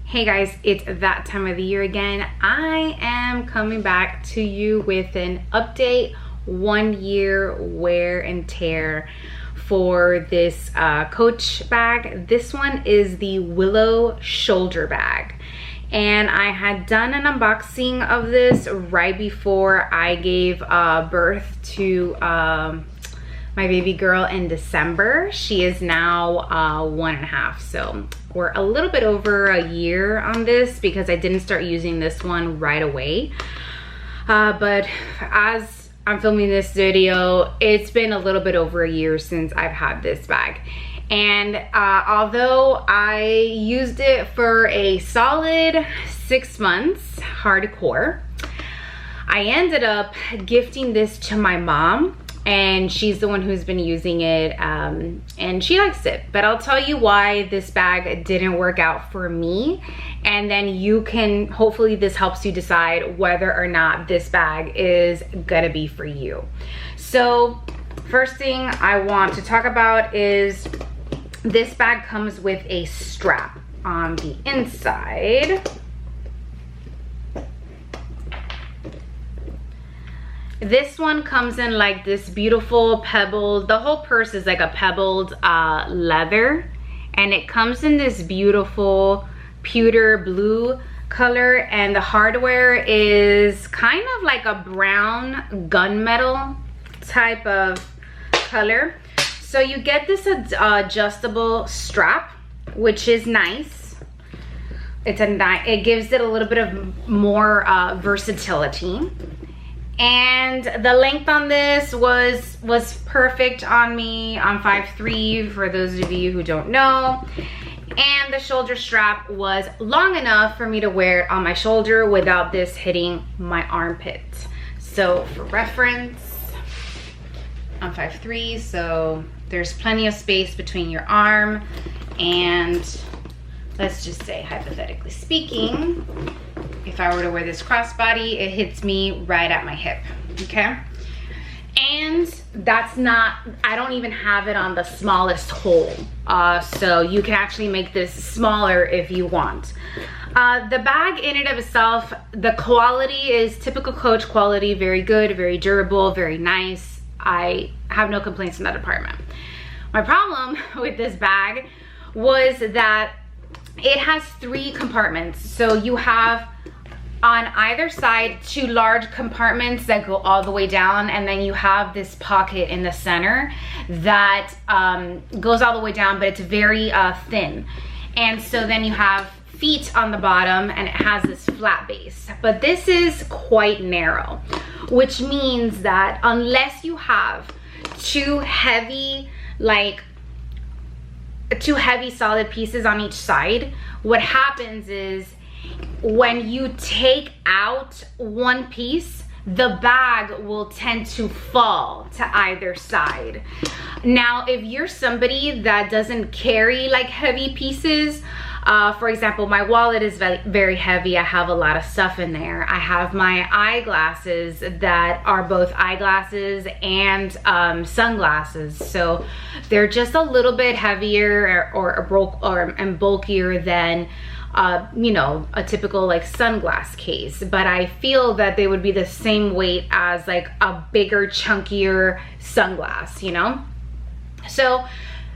Hey guys, it's that time of the year again. I am coming back to you with an update, 1 year wear and tear for this Coach bag. This one is the Willow shoulder bag. And I had done an unboxing of this right before I gave birth to my baby girl in December. She is now 1.5, so we're a little bit over a year on this because I didn't start using this one right away. But as I'm filming this video, it's been a little bit over a year since I've had this bag. And although I used it for a solid 6 months, hardcore, I ended up gifting this to my mom. And she's the one who's been using it, and she likes it. But I'll tell you why this bag didn't work out for me. And then you can, hopefully this helps you decide whether or not this bag is gonna be for you. So first thing I want to talk about is this bag comes with a strap on the inside. This one comes in like this beautiful pebbled, the whole purse is like a pebbled leather, and it comes in this beautiful pewter blue color, and the hardware is kind of like a brown gunmetal type of color. So you get this adjustable strap, which is nice. It gives it a little bit of more versatility. And the length on this was perfect on me. I'm 5'3", for those of you who don't know. And the shoulder strap was long enough for me to wear it on my shoulder without this hitting my armpit. So for reference, I'm 5'3", so there's plenty of space between your arm and, let's just say, hypothetically speaking, if I were to wear this crossbody, it hits me right at my hip, okay? And that's not, I don't even have it on the smallest hole. So you can actually make this smaller if you want. The bag in and of itself, the quality is typical Coach quality, very good, very durable, very nice. I have no complaints in that department. My problem with this bag was that it has 3 compartments. So you have on either side 2 large compartments that go all the way down, and then you have this pocket in the center that goes all the way down, but it's very thin. And so then you have feet on the bottom, and it has this flat base. But this is quite narrow, which means that unless you have two heavy solid pieces on each side, what happens is when you take out one piece, the bag will tend to fall to either side. Now, if you're somebody that doesn't carry like heavy pieces, for example, my wallet is very heavy. I have a lot of stuff in there. I have my eyeglasses that are both eyeglasses and sunglasses. So they're just a little bit heavier and bulkier than you know, a typical like sunglass case, but I feel that they would be the same weight as like a bigger, chunkier sunglass, you know? So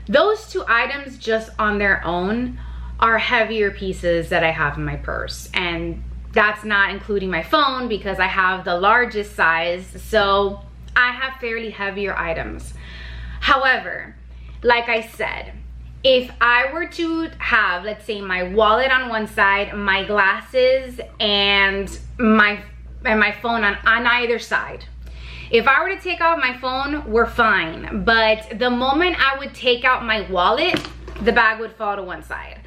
those 2 items just on their own are heavier pieces that I have in my purse, and that's not including my phone because I have the largest size, so I have fairly heavier items. However, like I said, if I were to have, let's say, my wallet on one side, my glasses, and my phone on either side, if I were to take out my phone, we're fine. But the moment I would take out my wallet, the bag would fall to one side,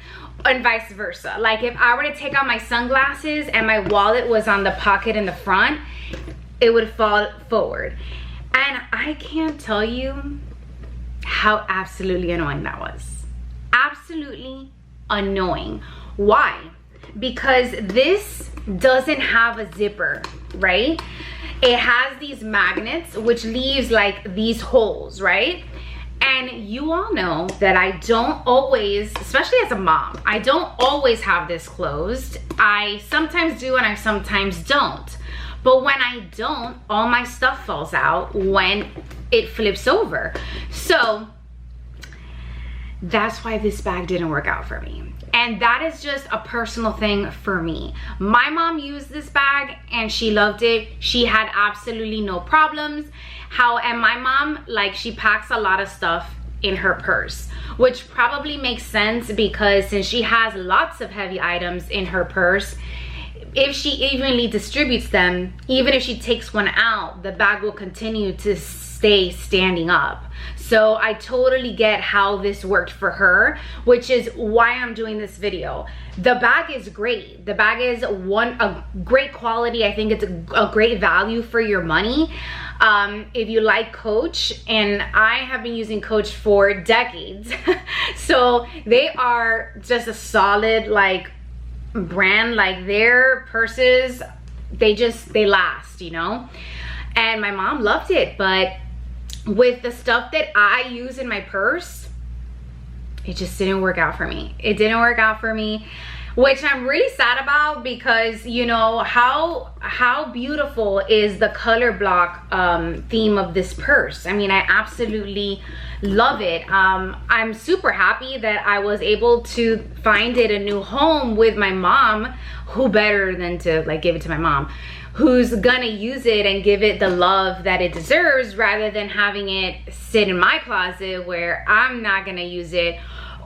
and vice versa. Like if I were to take out my sunglasses and my wallet was on the pocket in the front, it would fall forward. And I can't tell you how absolutely annoying that was. Absolutely annoying. Why? Because this doesn't have a zipper, right? It has these magnets which leaves like these holes, right? And you all know that I don't always, especially as a mom, I don't always have this closed. I sometimes do and I sometimes don't. But when I don't, all my stuff falls out when it flips over. So that's why this bag didn't work out for me. And that is just a personal thing for me. My mom used this bag and she loved it. She had absolutely no problems. And my mom, like, she packs a lot of stuff in her purse, which probably makes sense because since she has lots of heavy items in her purse, if she evenly distributes them, even if she takes one out, the bag will continue to stay standing up. So I totally get how this worked for her, which is why I'm doing this video. The bag is great. The bag is a great quality. I think it's a great value for your money. If you like Coach, and I have been using Coach for decades, so they are just a solid like brand. Like their purses, they last, you know. And my mom loved it, but with the stuff that I use in my purse, it just didn't work out for me. It didn't work out for me, which I'm really sad about because, you know, how beautiful is the color block theme of this purse. I mean, I absolutely love it. I'm super happy that I was able to find it a new home with my mom. Who better than to like give it to my mom, who's gonna use it and give it the love that it deserves, rather than having it sit in my closet where I'm not gonna use it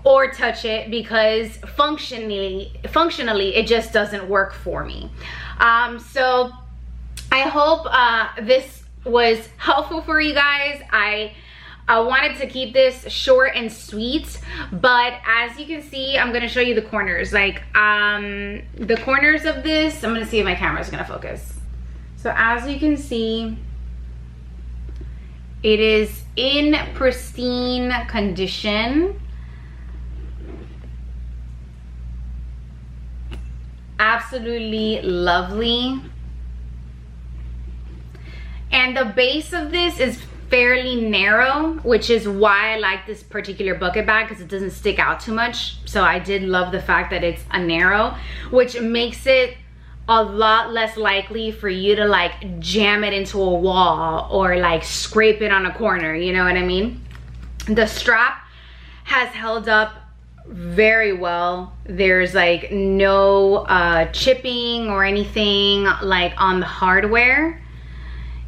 or touch it because functionally it just doesn't work for me. So I hope this was helpful for you guys. I wanted to keep this short and sweet, but as you can see, I'm gonna show you the corners. Like the corners of this, I'm gonna see if my camera's gonna focus. So as you can see, it is in pristine condition. Absolutely lovely. And the base of this is fairly narrow, which is why I like this particular bucket bag, because it doesn't stick out too much. So I did love the fact that it's a narrow, which makes it a lot less likely for you to like jam it into a wall or like scrape it on a corner, you know what I mean? The strap has held up very well. There's like no chipping or anything like on the hardware.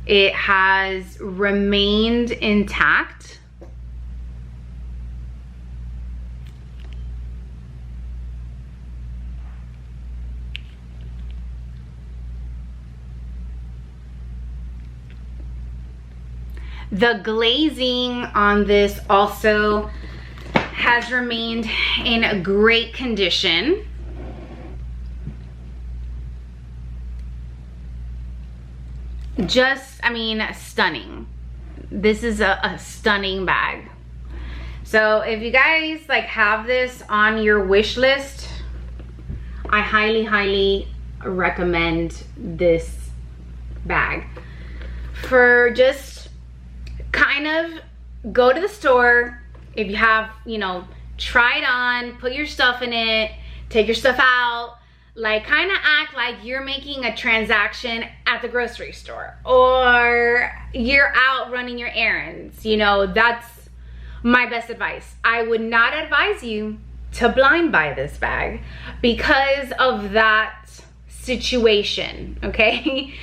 It has remained intact. The glazing on this also has remained in great condition. Just, I mean, stunning. This is a stunning bag. So if you guys like have this on your wish list, I highly recommend this bag. For just kind of go to the store, if you have, you know, try it on, put your stuff in it, take your stuff out, like kind of act like you're making a transaction at the grocery store or you're out running your errands. You know, that's my best advice. I would not advise you to blind buy this bag because of that situation, okay?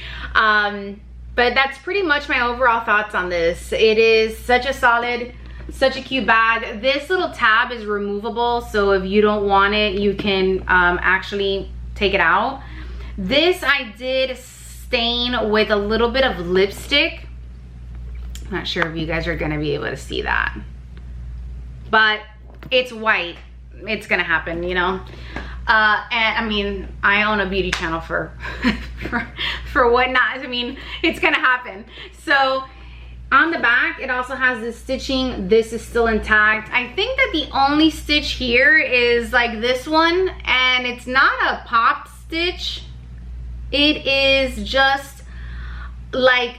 But that's pretty much my overall thoughts on this. It is such a solid, such a cute bag. This little tab is removable, so if you don't want it, you can actually take it out. This I did stain with a little bit of lipstick. I'm not sure if you guys are gonna be able to see that, but it's white. It's gonna happen, you know. And I mean, I own a beauty channel for whatnot. I mean, it's gonna happen. So on the back, it also has this stitching. This is still intact. I think that the only stitch here is like this one, and it's not a pop stitch. It is just like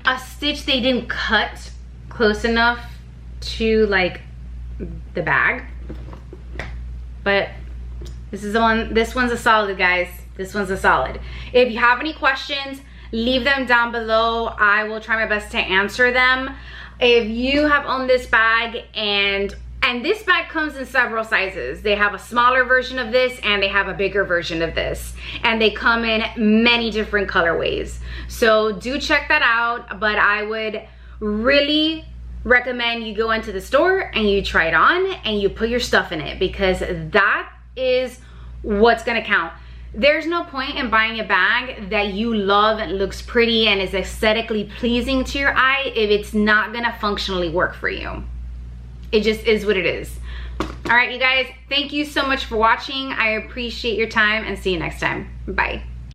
a stitch they didn't cut close enough to like the bag. But this is the one, this one's a solid, guys. This one's a solid. If you have any questions, leave them down below. I will try my best to answer them. If you have owned this bag, and this bag comes in several sizes. They have a smaller version of this and they have a bigger version of this. And they come in many different colorways. So do check that out. But I would really recommend you go into the store and you try it on and you put your stuff in it, because that is what's gonna count. There's no point in buying a bag that you love and looks pretty and is aesthetically pleasing to your eye if it's not gonna functionally work for you. It just is what it is. All right, you guys, thank you so much for watching. I appreciate your time and see you next time. Bye.